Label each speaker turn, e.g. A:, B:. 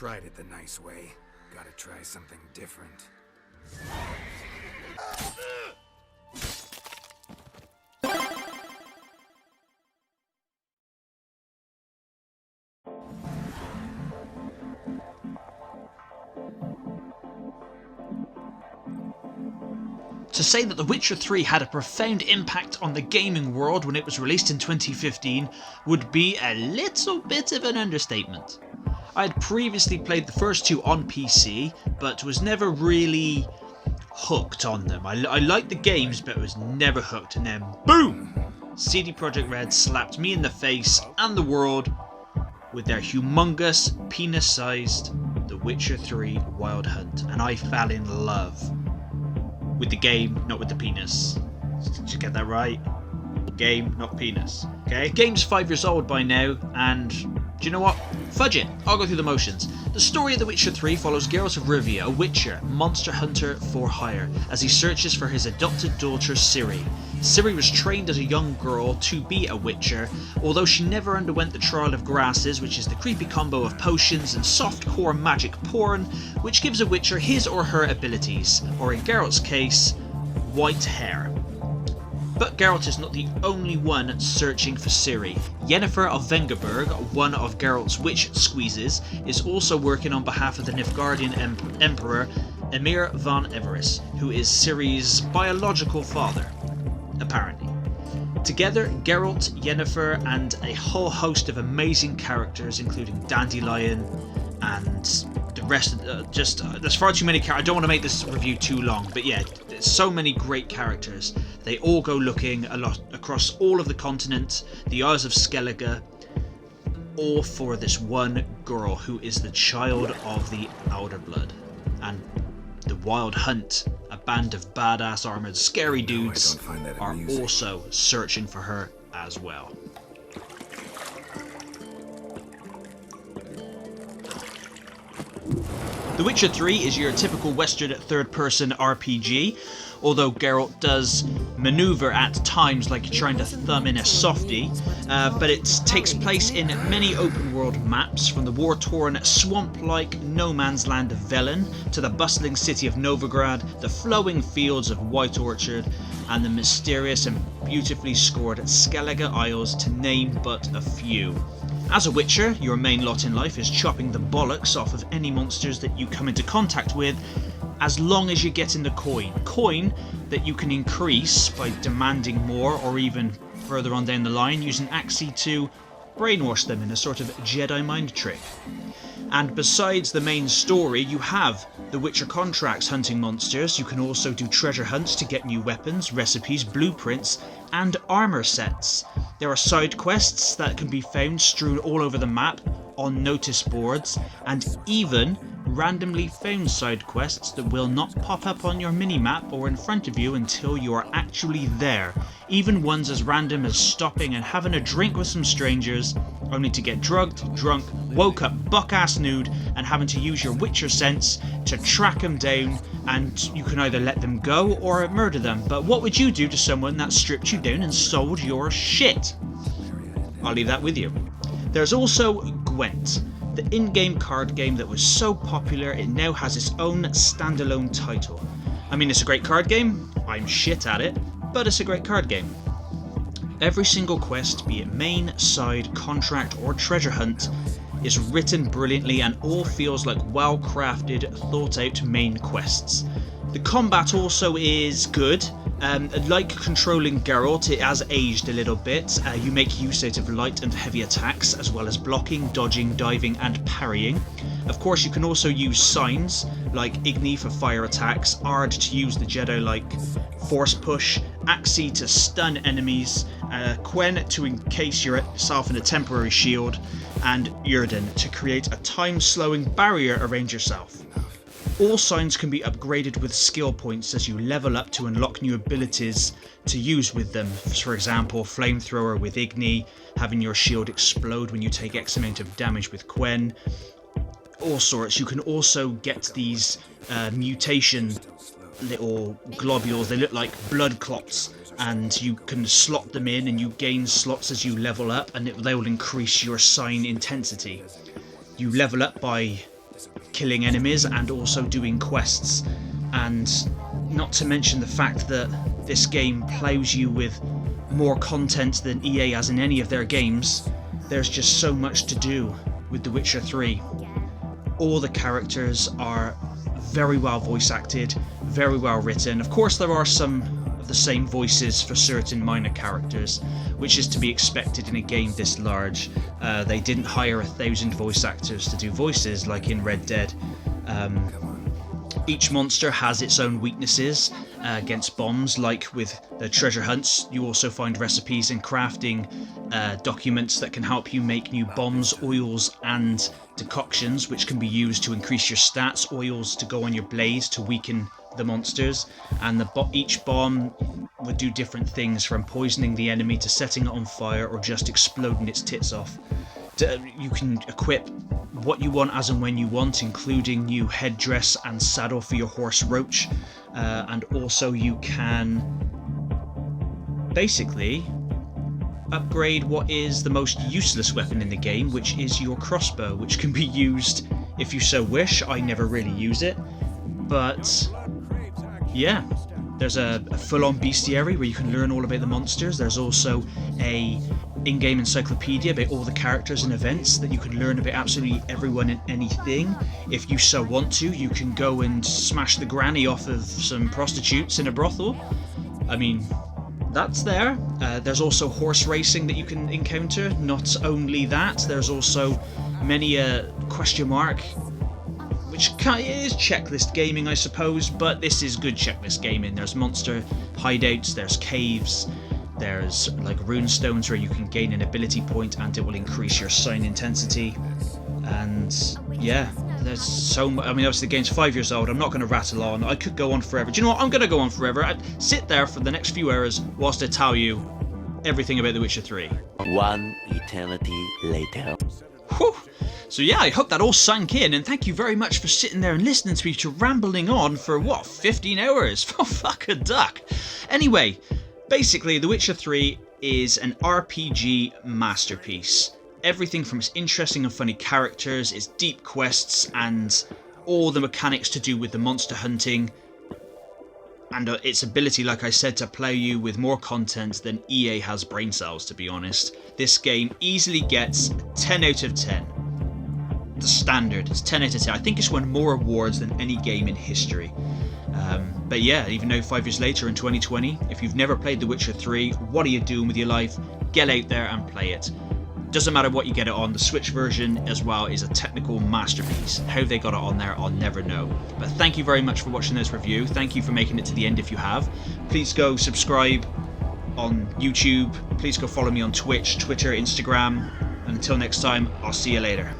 A: tried it the nice way. Gotta try something different.
B: To say that The Witcher 3 had a profound impact on the gaming world when it was released in 2015 would be a little bit of an understatement. I had previously played the first two on PC, but was never really hooked on them. I liked the games, but was never hooked, and then boom! CDProjektRed slapped me in the face and the world with their humongous, penis-sized The Witcher 3 Wildhunt, and I fell in love. With the game, not with the penis. Did you get that right? Game, not penis. Okay? The game's 5 years old by now, and do you know what? Fudge it. I'll go through the motions. The story of The Witcher 3 follows Geralt of Rivia, a witcher, monster hunter for hire, as he searches for his adopted daughter Ciri. Ciri was trained as a young girl to be a witcher, although she never underwent the trial of grasses, which is the creepy combo of potions and soft-core magic porn, which gives a witcher his or her abilities, or in Geralt's case, white hair. But Geralt is not the only one searching for Ciri. Yennefer of Vengerberg, one of Geralt's witch squeezes, is also working on behalf of the Nilfgaardian Emperor Emir von Everis, who is Ciri's biological father, apparently. Together, Geralt, Yennefer, and a whole host of amazing characters, including Dandelion and the rest of there's far too many characters. I don't want to make this review too long, but yeah, there's so many great characters. They all go looking a lot across all of the continent, the Isles of Skellige, all for this one girl who is the child of the Elder Blood. And the Wild Hunt, a band of badass armored scary dudes, are also searching for her as well. The Witcher 3 is your typical Western third-person RPG, although Geralt does maneuver at times like you're trying to thumb in a softie, but it takes place in many open-world maps, from the war-torn, swamp-like no-man's land of Velen to the bustling city of Novigrad, the flowing fields of White Orchard, and the mysterious and beautifully scored Skellige Isles, to name but a few. As a witcher, your main lot in life is chopping the bollocks off of any monsters that you come into contact with, as long as you're getting the coin that you can increase by demanding more, or even further on down the line using Axii to brainwash them in a sort of Jedi mind trick. And besides the main story, you have the Witcher contracts hunting monsters. You can also do treasure hunts to get new weapons, recipes, blueprints, and armor sets. There are side quests that can be found strewn all over the map on notice boards, and even randomly found side quests that will not pop up on your minimap or in front of you until you are actually there. Even ones as random as stopping and having a drink with some strangers, only to get drugged, drunk, woke up buck-ass nude, and having to use your Witcher sense to track them down, and you can either let them go or murder them. But what would you do to someone that stripped you down and sold your shit? I'll leave that with you. There's also Gwent, the in-game card game that was so popular it now has its own standalone title. I mean, it's a great card game, I'm shit at it, but it's a great card game. Every single quest, be it main, side, contract, or treasure hunt, is written brilliantly and all feels like well-crafted, thought-out main quests. The combat also is good. Like controlling Geralt, it has aged a little bit. You make use out of light and heavy attacks, as well as blocking, dodging, diving, and parrying. Of course, you can also use signs, like Igni for fire attacks, Ard to use the Jedi-like force push, Axii to stun enemies, Quen to encase yourself in a temporary shield, and Yrden to create a time-slowing barrier around yourself. All signs can be upgraded with skill points as you level up to unlock new abilities to use with them. For example, flamethrower with Igni, having your shield explode when you take X amount of damage with Quen, all sorts. You can also get these mutation little globules. They look like blood clots, and you can slot them in and you gain slots as you level up, and they will increase your sign intensity. You level up by killing enemies and also doing quests. And not to mention the fact that this game plows you with more content than EA has in any of their games. There's just so much to do with The Witcher 3. All the characters are very well voice acted, very well written. Of course, there are some of the same voices for certain minor characters, which is to be expected in a game this large. They didn't hire 1,000 voice actors to do voices like in Red Dead. Each monster has its own weaknesses against bombs. Like with the treasure hunts, you also find recipes and crafting documents that can help you make new bombs, oils and decoctions, which can be used to increase your stats, oils to go on your blades to weaken the monsters, and each bomb would do different things, from poisoning the enemy to setting it on fire or just exploding its tits off. You can equip what you want as and when you want, including new headdress and saddle for your horse Roach, and also you can basically upgrade what is the most useless weapon in the game, which is your crossbow, which can be used if you so wish. I never really use it, but yeah, there's a full-on bestiary where you can learn all about the monsters. There's also a in-game encyclopedia about all the characters and events that you can learn about absolutely everyone and anything. If you so want to, you can go and smash the granny off of some prostitutes in a brothel. I mean, that's there. There's also horse racing that you can encounter. Not only that, there's also many question mark, which is checklist gaming, I suppose, but this is good checklist gaming. There's monster hideouts, there's caves, there's like rune stones where you can gain an ability point and it will increase your sign intensity. And yeah, there's so much. I mean, obviously the game's 5 years old. I'm not going to rattle on. I could go on forever. Do you know what? I'm going to go on forever. I'd sit there for the next few hours whilst I tell you everything about The Witcher 3.
C: One eternity later.
B: Whew. So yeah, I hope that all sank in, and thank you very much for sitting there and listening to me rambling on for, what, 15 hours? Oh, fuck a duck. Anyway, basically, The Witcher 3 is an RPG masterpiece. Everything from its interesting and funny characters, its deep quests, and all the mechanics to do with the monster hunting, and its ability, like I said, to plow you with more content than EA has brain cells, to be honest. This game easily gets 10 out of 10. The standard is 10 out of 10. I think it's won more awards than any game in history. But yeah, even though 5 years later in 2020, if you've never played The Witcher 3, what are you doing with your life? Get out there and play it. Doesn't matter what you get it on, the Switch version as well is a technical masterpiece. How they got it on there, I'll never know. But thank you very much for watching this review. Thank you for making it to the end if you have. Please go subscribe on YouTube. Please go follow me on Twitch, Twitter, Instagram. And until next time, I'll see you later.